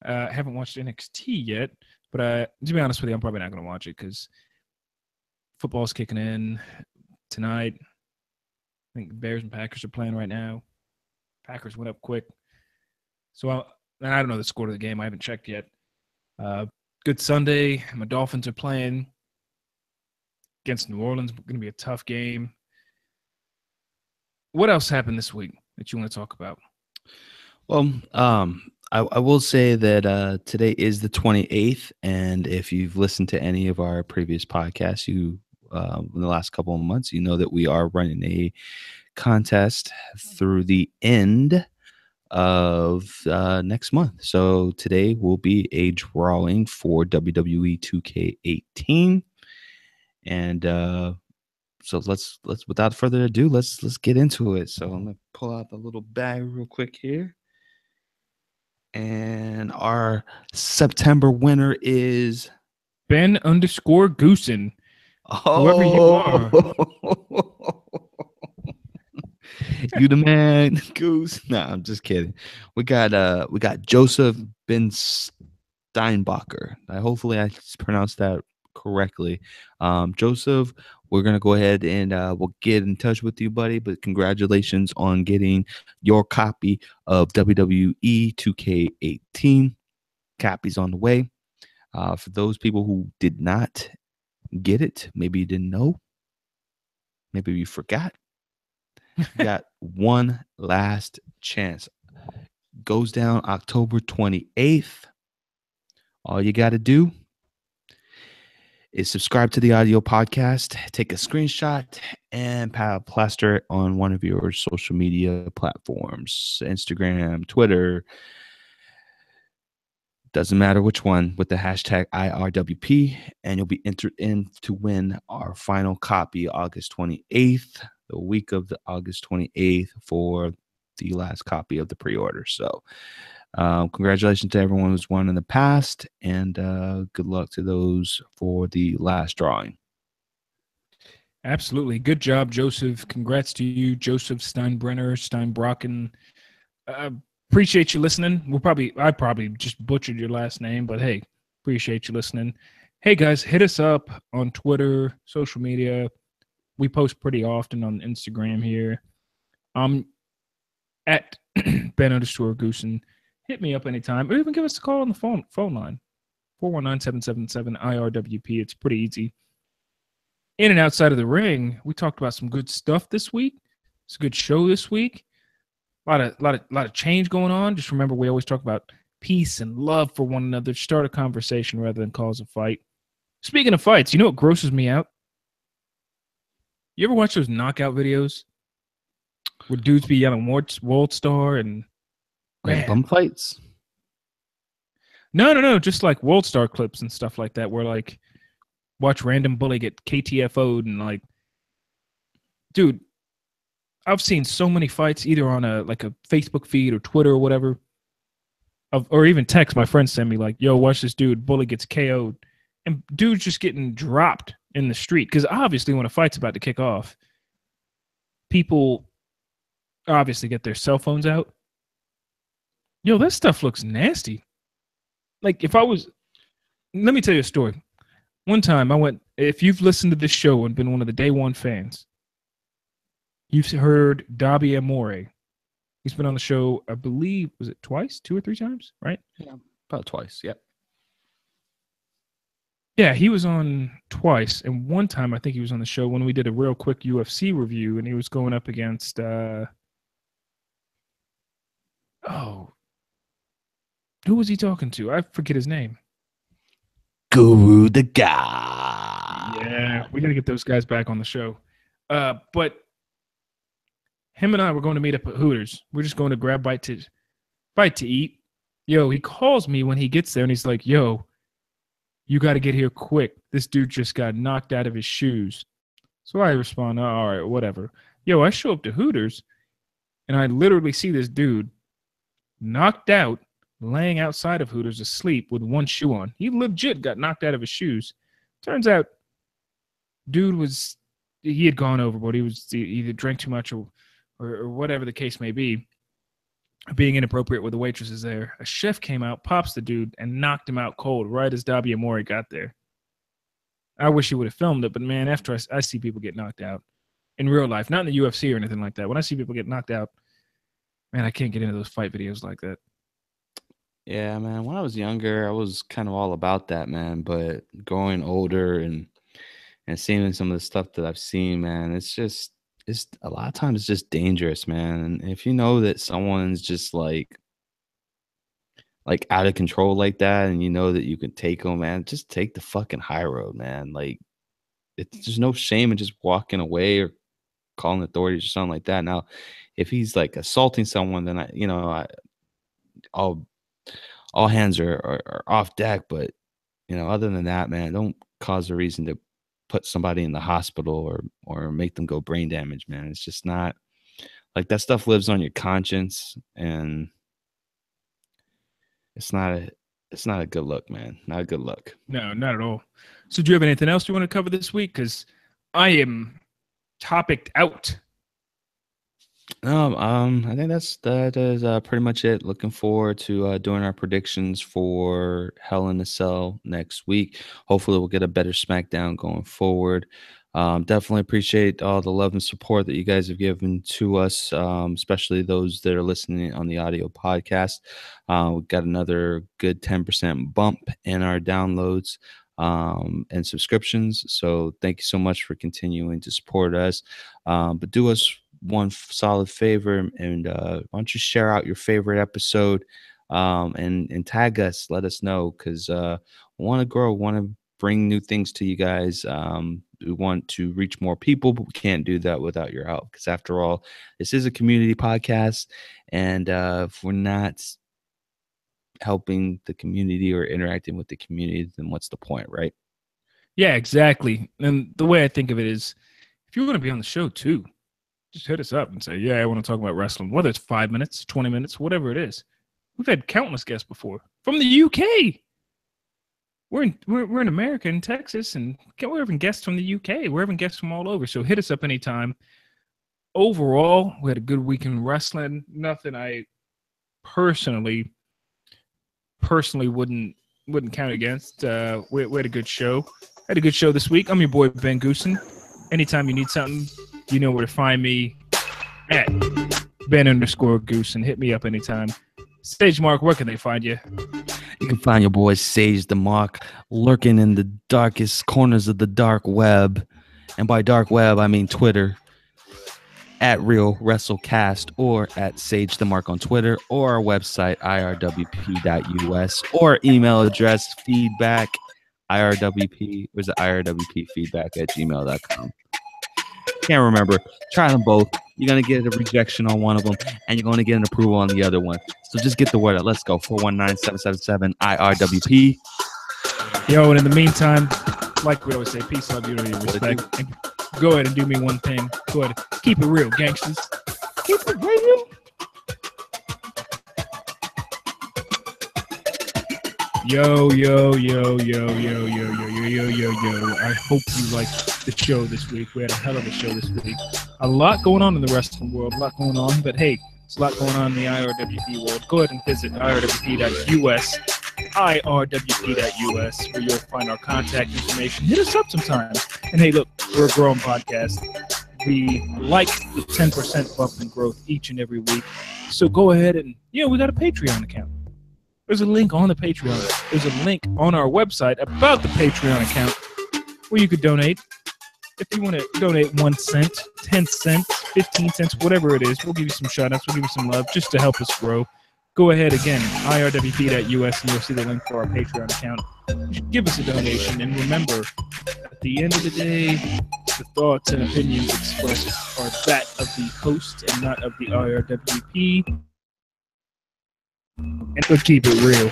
Haven't watched NXT yet, but to be honest with you, I'm probably not going to watch it because football's kicking in tonight. I think the Bears and Packers are playing right now. Packers went up quick. So I don't know the score of the game. I haven't checked yet. Good Sunday. My Dolphins are playing against New Orleans. Going to be a tough game. What else happened this week that you want to talk about? Well, I will say that today is the 28th, and if you've listened to any of our previous podcasts, in the last couple of months, you know that we are running a contest through the end of next month. So today will be a drawing for WWE 2K18, and so let's without further ado, let's get into it. So I'm gonna pull out the little bag real quick here. And our September winner is Ben_Goosen. Oh, whoever you are. You the man, Goose. Nah, I'm just kidding. We got Joseph Ben Steinbacher. Hopefully I pronounced that correctly. Joseph, we're gonna go ahead and we'll get in touch with you, buddy. But congratulations on getting your copy of WWE 2K18. Copies on the way. For those people who did not get it, maybe you didn't know, maybe you forgot. You got one last chance. Goes down October 28th. All you got to do is subscribe to the audio podcast, take a screenshot, and plaster it on one of your social media platforms, Instagram, Twitter. Doesn't matter which one, with the hashtag IRWP, and you'll be entered in to win our final copy August 28th, the week of the August 28th, for the last copy of the pre-order. So congratulations to everyone who's won in the past, and good luck to those for the last drawing. Absolutely. Good job, Joseph. Congrats to you, Joseph Steinbrocken. Appreciate you listening. I probably just butchered your last name, but hey, Appreciate you listening. Hey guys, hit us up on Twitter, social media. We post pretty often on Instagram here. At Ben_Goosen. Hit me up anytime, or even give us a call on the phone line. 419-777-IRWP. It's pretty easy. In and outside of the ring, we talked about some good stuff this week. It's a good show this week. A lot of change going on. Just remember, we always talk about peace and love for one another. Start a conversation rather than cause a fight. Speaking of fights, you know what grosses me out? You ever watch those knockout videos where dudes be yelling World Star and Like bum fights? No. Just like World Star clips and stuff like that, where like watch random bully get KTFO'd and like, dude, I've seen so many fights either on a Facebook feed or Twitter or whatever, or even text. My friends send me like, "Yo, watch this dude, bully gets KO'd," and dude's just getting dropped in the street because obviously when a fight's about to kick off, people obviously get their cell phones out. Yo, that stuff looks nasty. Like let me tell you a story. One time I went, if you've listened to this show and been one of the day one fans, you've heard Dabi Amore. He's been on the show, I believe, was it twice, 2 or 3 times, right? Yeah, about twice. Yep. Yeah, he was on twice. And one time I think he was on the show when we did a real quick UFC review and he was going up against who was he talking to? I forget his name. Guru the guy. Yeah, we got to get those guys back on the show. But him and I were going to meet up at Hooters. We're just going to grab bite to eat. Yo, he calls me when he gets there and he's like, "Yo, you got to get here quick. This dude just got knocked out of his shoes." So I respond, "All right, whatever." Yo, I show up to Hooters and I literally see this dude knocked out, laying outside of Hooters asleep with one shoe on. He legit got knocked out of his shoes. Turns out, dude he had gone overboard. He either drank too much or whatever the case may be, being inappropriate with the waitresses there. A chef came out, pops the dude, and knocked him out cold right as Dabi Amore got there. I wish he would have filmed it, but man, after I see people get knocked out in real life, not in the UFC or anything like that, when I see people get knocked out, man, I can't get into those fight videos like that. Yeah, man. When I was younger, I was kind of all about that, man. But growing older and seeing some of the stuff that I've seen, man, it's a lot of times it's just dangerous, man. And if you know that someone's just like out of control like that, and you know that you can take them, man, just take the fucking high road, man. Like there's no shame in just walking away or calling authorities or something like that. Now, if he's like assaulting someone, then all hands are off deck. But other than that, man, don't cause a reason to put somebody in the hospital or make them go brain damage, man. It's just not like that stuff lives on your conscience, and it's not a good look, man. Not a good look. No, not at all. So do you have anything else you want to cover this week? Because I am topicked out. I think that is pretty much it. Looking forward to doing our predictions for Hell in a Cell next week. Hopefully, we'll get a better SmackDown going forward. Definitely appreciate all the love and support that you guys have given to us, especially those that are listening on the audio podcast. We've got another good 10% bump in our downloads and subscriptions. So thank you so much for continuing to support us. But do us one solid favor, and why don't you share out your favorite episode and tag us, let us know, because we want to grow, want to bring new things to you guys. We want to reach more people, but we can't do that without your help, because after all, this is a community podcast, and if we're not helping the community or interacting with the community, then what's the point, right? Yeah, exactly. And the way I think of it is, if you want to be on the show too, just hit us up and say, "Yeah, I want to talk about wrestling," whether it's 5 minutes, 20 minutes, whatever it is. We've had countless guests before from the UK. We're in America, in Texas, and we're having guests from the UK. We're having guests from all over. So hit us up anytime. Overall, we had a good week in wrestling. Nothing I personally wouldn't wouldn't count against. We had a good show. Had a good show this week. I'm your boy Ben Goosen. Anytime you need something, you know where to find me at Ben_Goosen. Hit me up anytime. Sage Mark, where can they find you? You can find your boy Sage the Mark lurking in the darkest corners of the dark web. And by dark web, I mean Twitter. At Real WrestleCast or at Sage the Mark on Twitter or our website, IRWP.us, or email address feedback, IRWP, or is it IRWP feedback at gmail.com. Can't remember. Try them both. You're going to get a rejection on one of them, and you're going to get an approval on the other one. So just get the word out. Let's go. 419-777-IRWP. Yo, and in the meantime, like we always say, peace, love, unity, and respect. And go ahead and do me one thing. Go ahead. Keep it real, gangsters. Keep it real. Yo. I hope you liked the show this week. We had a hell of a show this week. A lot going on in the wrestling world. A lot going on. But hey, there's a lot going on in the IRWP world. Go ahead and visit IRWP.us. IRWP.us, where you'll find our contact information. Hit us up sometimes. And hey, look, we're a growing podcast. We like the 10% bump in growth each and every week. So go ahead and, we got a Patreon account. There's a link on the Patreon. There's a link on our website about the Patreon account where you could donate. If you want to donate 1 cent, 10 cents, 15 cents, whatever it is, we'll give you some shout-outs. We'll give you some love just to help us grow. Go ahead again, IRWP.us, and you'll see the link for our Patreon account. Give us a donation, and remember, at the end of the day, the thoughts and opinions expressed are that of the host and not of the IRWP. And we'll keep it real.